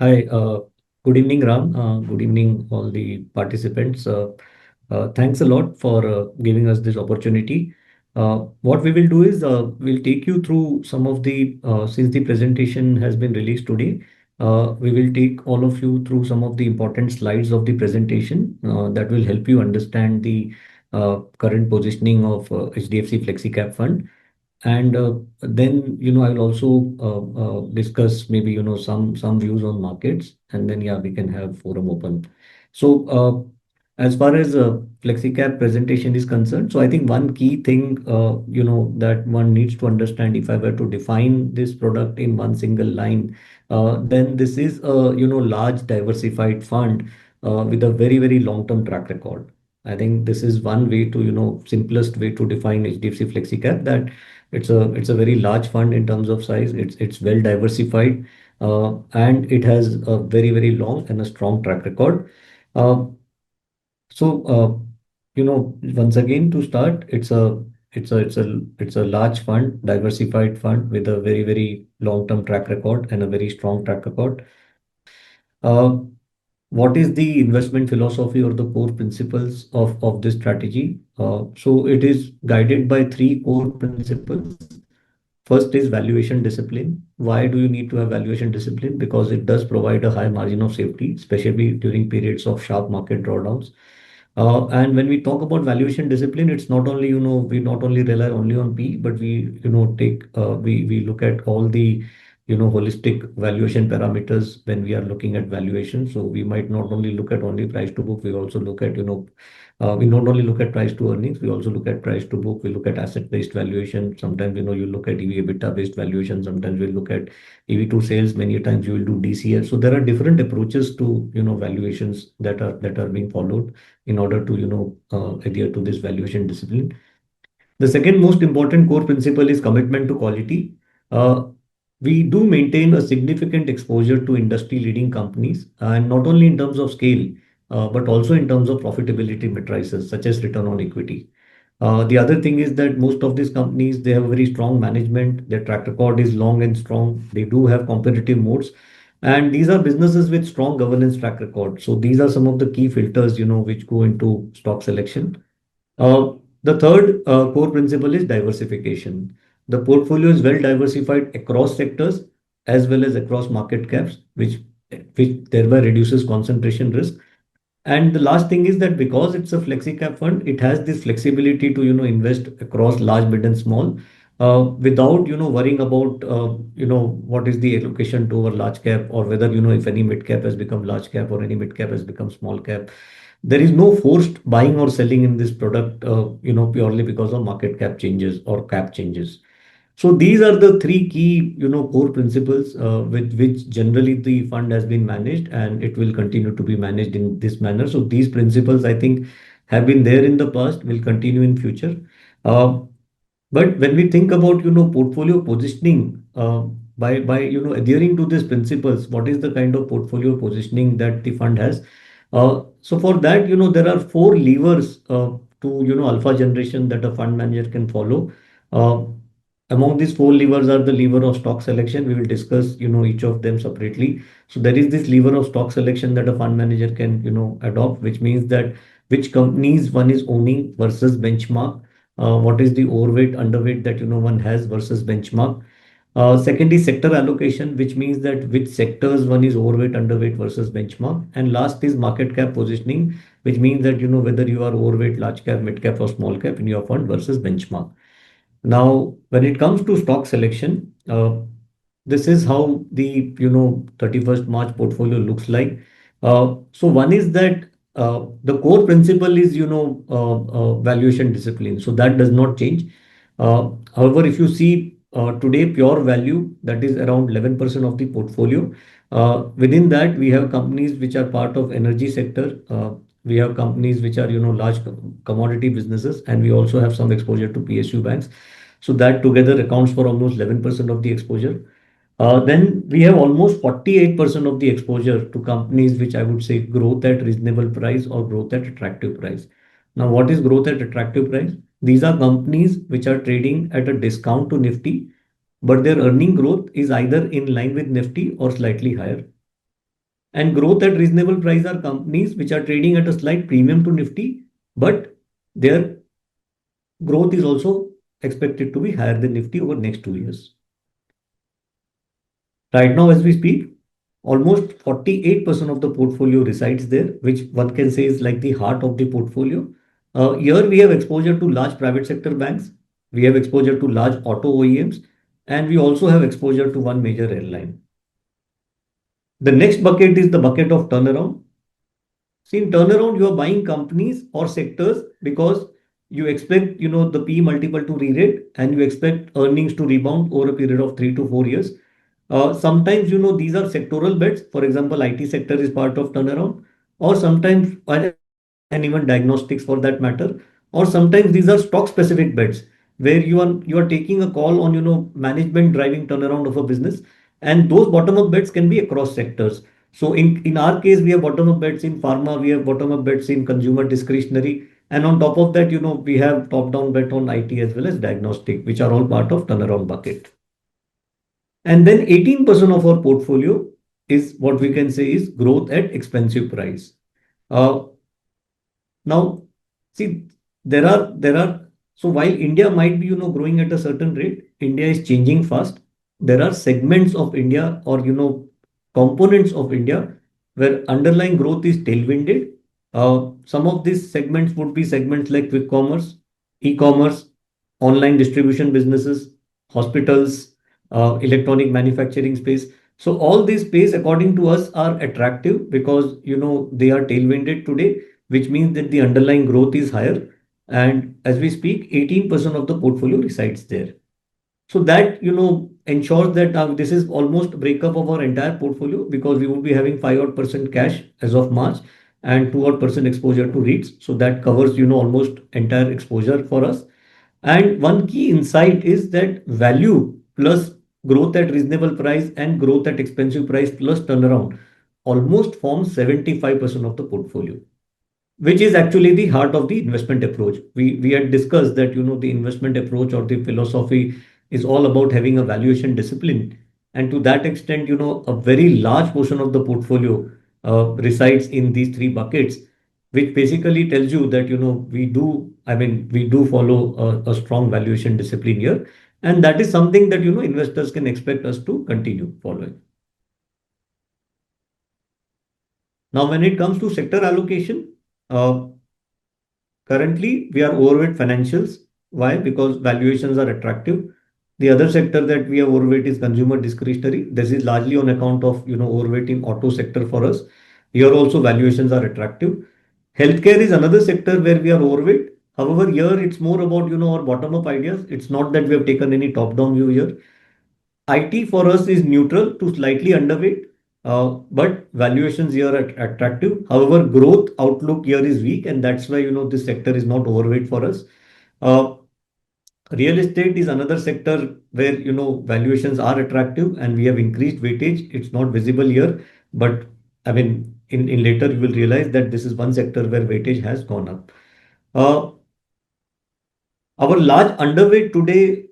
Hi, good evening, Ram. Good evening, all the participants. Thanks a lot for giving us this opportunity. What we will do is we'll take you through some of since the presentation has been released today, we will take all of you through some of the important slides of the presentation that will help you understand the current positioning of HDFC FlexiCap Fund. And then, I will also discuss maybe, some views on markets, and then, yeah, we can have forum open. So, as far as FlexiCap presentation is concerned, so I think one key thing, that one needs to understand if I were to define this product in one single line, then this is a, large diversified fund with a very, very long-term track record. I think this is one way to, simplest way to define HDFC FlexiCap, that it's a very large fund in terms of size. It's well diversified, and it has a very, very long and a strong track record. Uh, Once again, to start, it's a large fund, diversified fund with a very, very long-term track record and a very strong track record. Uh, what is the investment philosophy or the core principles of this strategy? So it is guided by three core principles. First is valuation discipline. Why do you need to have valuation discipline? Because it does provide a high margin of safety, especially during periods of sharp market drawdowns. And when we talk about valuation discipline, it's not only, we not only rely only on P, but we, we look at all the, holistic valuation parameters when we are looking at valuation. So we might not only look at only price to book, we also look at, we not only look at price to earnings, we also look at price to book. We look at asset-based valuation. Sometimes, you look at EV/EBITDA-based valuation. Sometimes we look at EV to sales. Many times you will do DCF. So there are different approaches to, valuations that are being followed in order to, adhere to this valuation discipline. The second most important core principle is commitment to quality. Uh, we do maintain a significant exposure to industry-leading companies, and not only in terms of scale, but also in terms of profitability matrices, such as return on equity. The other thing is that most of these companies, they have very strong management. Their track record is long and strong. They do have competitive modes, and these are businesses with strong governance track record. So these are some of the key filters, which go into stock selection. Uh, the third core principle is diversification. The portfolio is well diversified across sectors as well as across market caps, which thereby reduces concentration risk. And the last thing is that because it's a flexi cap fund, it has this flexibility to, invest across large, mid, and small, without, worrying about, what is the allocation to our large cap, or whether, if any mid cap has become large cap or any mid cap has become small cap. There is no forced buying or selling in this product, purely because of market cap changes or cap changes. So these are the three key, core principles with which generally the fund has been managed, and it will continue to be managed in this manner. So these principles, I think, have been there in the past, will continue in future. Uh, but when we think about, portfolio positioning, by adhering to these principles, what is the kind of portfolio positioning that the fund has? So for that, there are four levers to, alpha generation that a fund manager can follow. Uh, Among these four levers are the lever of stock selection. We will discuss, each of them separately. So there is this lever of stock selection that a fund manager can, adopt, which means that which companies one is owning versus benchmark. What is the overweight, underweight that, one has versus benchmark. Second is sector allocation, which means that which sectors one is overweight, underweight versus benchmark. And last is market cap positioning, which means that, whether you are overweight, large cap, mid cap, or small cap in your fund versus benchmark. Now, when it comes to stock selection, this is how the 31st March portfolio looks like. So one is that the core principle is valuation discipline. So that does not change. However, if you see today pure value, that is around 11% of the portfolio. Within that, we have companies which are part of energy sector. We have companies which are large commodity businesses, and we also have some exposure to PSU banks. So that together accounts for almost 11% of the exposure. Then we have almost 48% of the exposure to companies which I would say growth at reasonable price or growth at attractive price. Now, what is growth at attractive price? These are companies which are trading at a discount to Nifty, but their earning growth is either in line with Nifty or slightly higher. And growth at reasonable price are companies which are trading at a slight premium to Nifty, but their growth is also expected to be higher than Nifty over next 2 years. Right now, as we speak, almost 48% of the portfolio resides there, which one can say is like the heart of the portfolio. Here we have exposure to large private sector banks, we have exposure to large auto OEMs, and we also have exposure to one major airline. The next bucket is the bucket of turnaround. See, in turnaround, you are buying companies or sectors because you expect, the P multiple to re-rate and you expect earnings to rebound over a period of 3 to 4 years. Sometimes, these are sectoral bets. For example, IT sector is part of turnaround, or sometimes, and even diagnostics for that matter, or sometimes these are stock specific bets where you are taking a call on, management driving turnaround of a business, and those bottom up bets can be across sectors. So in our case, we have bottom up bets in pharma, we have bottom up bets in consumer discretionary, and on top of that, we have top down bet on IT as well as diagnostic, which are all part of turnaround bucket. And then 18% of our portfolio is what we can say is growth at expensive price. Uh, Now, see, so while India might be, growing at a certain rate, India is changing fast. There are segments of India or, components of India where underlying growth is tailwinded. Some of these segments would be segments like quick commerce, e-commerce, online distribution businesses, hospitals, electronic manufacturing space. So all these space, according to us, are attractive because, they are tailwinded today, which means that the underlying growth is higher. And as we speak, 18% of the portfolio resides there. So that, ensures that this is almost breakup of our entire portfolio because we would be having 5 odd percent cash as of March and 2 odd percent exposure to REITs. So that covers, almost entire exposure for us. And one key insight is that value plus growth at reasonable price and growth at expensive price plus turnaround almost forms 75% of the portfolio, which is actually the heart of the investment approach. We had discussed that, the investment approach or the philosophy is all about having a valuation discipline, and to that extent, a very large portion of the portfolio resides in these three buckets, which basically tells you that, we do follow a strong valuation discipline here, and that is something that, investors can expect us to continue following. Now, when it comes to sector allocation, uh, currently, we are overweight financials. Why? Because valuations are attractive. The other sector that we are overweight is consumer discretionary. This is largely on account of, overweight in auto sector for us. Here also valuations are attractive. Healthcare is another sector where we are overweight. However, here it's more about, our bottom up ideas. It's not that we have taken any top down view here. IT for us is neutral to slightly underweight, but valuations here are attractive. However, growth outlook here is weak, and that's why, this sector is not overweight for us. Uh, Real estate is another sector where, valuations are attractive and we have increased weightage. It's not visible here, but in later you will realize that this is one sector where weightage has gone up. Uh, our large underweight today,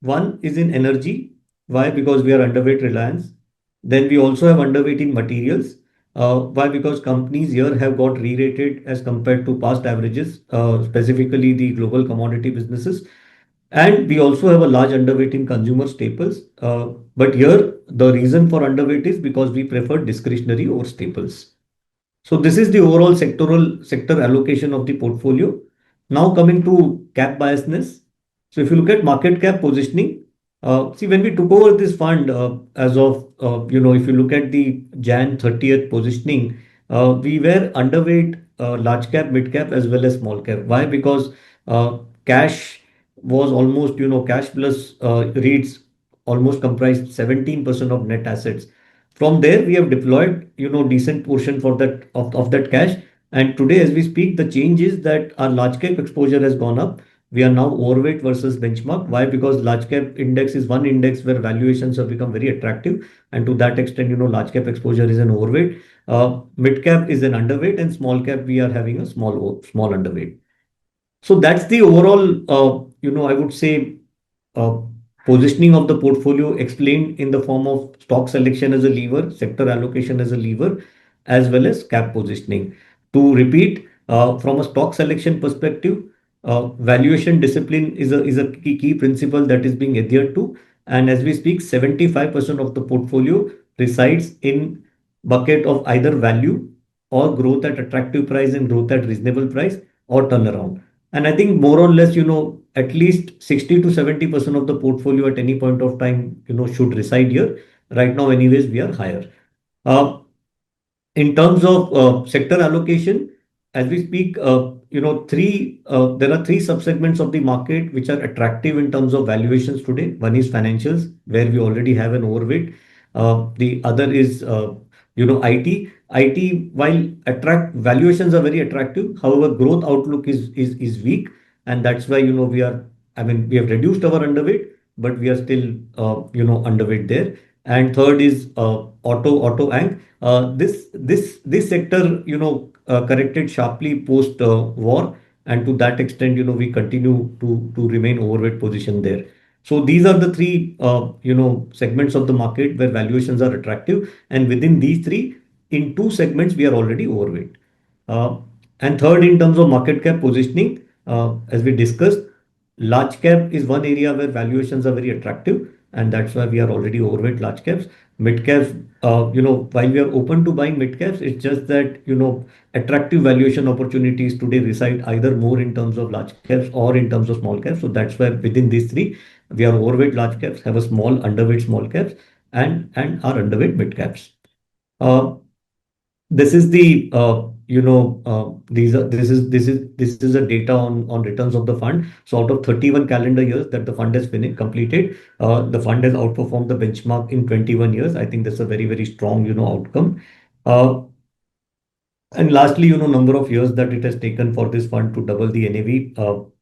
one is in energy. Why? Because we are underweight Reliance. Then we also have underweight in materials. Why? Because companies here have got re-rated as compared to past averages, specifically the global commodity businesses. And we also have a large underweight in consumer staples. But here, the reason for underweight is because we prefer discretionary over staples. So this is the overall sectoral sector allocation of the portfolio. Now coming to cap biasness. So if you look at market cap positioning, see when we took over this fund as of if you look at the Jan 30th positioning, we were underweight large cap, mid cap as well as small cap. Why? Because cash was almost cash plus REITs almost comprised 17% of net assets. From there, we have deployed, decent portion for of that cash. And today, as we speak, the change is that our large cap exposure has gone up. We are now overweight versus benchmark. Why? Because large cap index is one index where valuations have become very attractive. And to that extent, large cap exposure is an overweight. Mid cap is an underweight, and small cap, we are having a small underweight. So that's the overall, I would say, uh, positioning of the portfolio explained in the form of stock selection as a lever, sector allocation as a lever, as well as cap positioning. To repeat, from a stock selection perspective, valuation discipline is a key principle that is being adhered to. And as we speak, 75% of the portfolio resides in bucket of either value or growth at attractive price and growth at reasonable price or turnaround. And I think more or less, at least 60 to 70% of the portfolio at any point of time, should reside here. Right now, anyways, we are higher. Uh, in terms of sector allocation, as we speak, there are three subsegments of the market which are attractive in terms of valuations today. One is financials, where we already have an overweight. The other is, IT. IT, while attract valuations are very attractive, however, growth outlook is weak, and that's why I mean, we have reduced our underweight, but we are still underweight there. And third is auto anch. This sector, corrected sharply post war, and to that extent, we continue to remain overweight position there. So these are the three, segments of the market where valuations are attractive, and within these three, in two segments, we are already overweight. Uh, and third, in terms of market cap positioning, as we discussed, large cap is one area where valuations are very attractive, and that's why we are already overweight large caps. Mid caps, while we are open to buying mid caps, it's just that, attractive valuation opportunities today reside either more in terms of large caps or in terms of small caps. So that's why within these three, we are overweight large caps, have a small underweight small caps, and are underweight mid caps. Uh, this is the this is a data on returns of the fund. So out of 31 calendar years that the fund has finished completed, the fund has outperformed the benchmark in 21 years. I think that's a very strong outcome. Uh, and lastly, number of years that it has taken for this fund to double the NAV.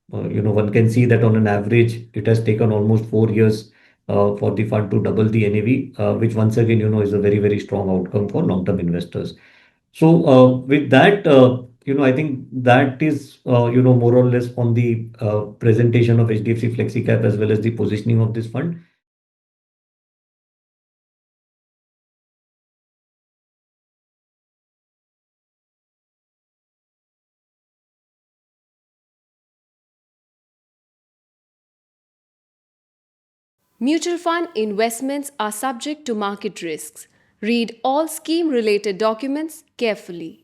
One can see that on an average, it has taken almost 4 years for the fund to double the NAV, which once again, is a very strong outcome for long-term investors. So with that, I think that is, more or less on the presentation of HDFC FlexiCap as well as the positioning of this fund. Mutual fund investments are subject to market risks. Read all scheme related documents carefully.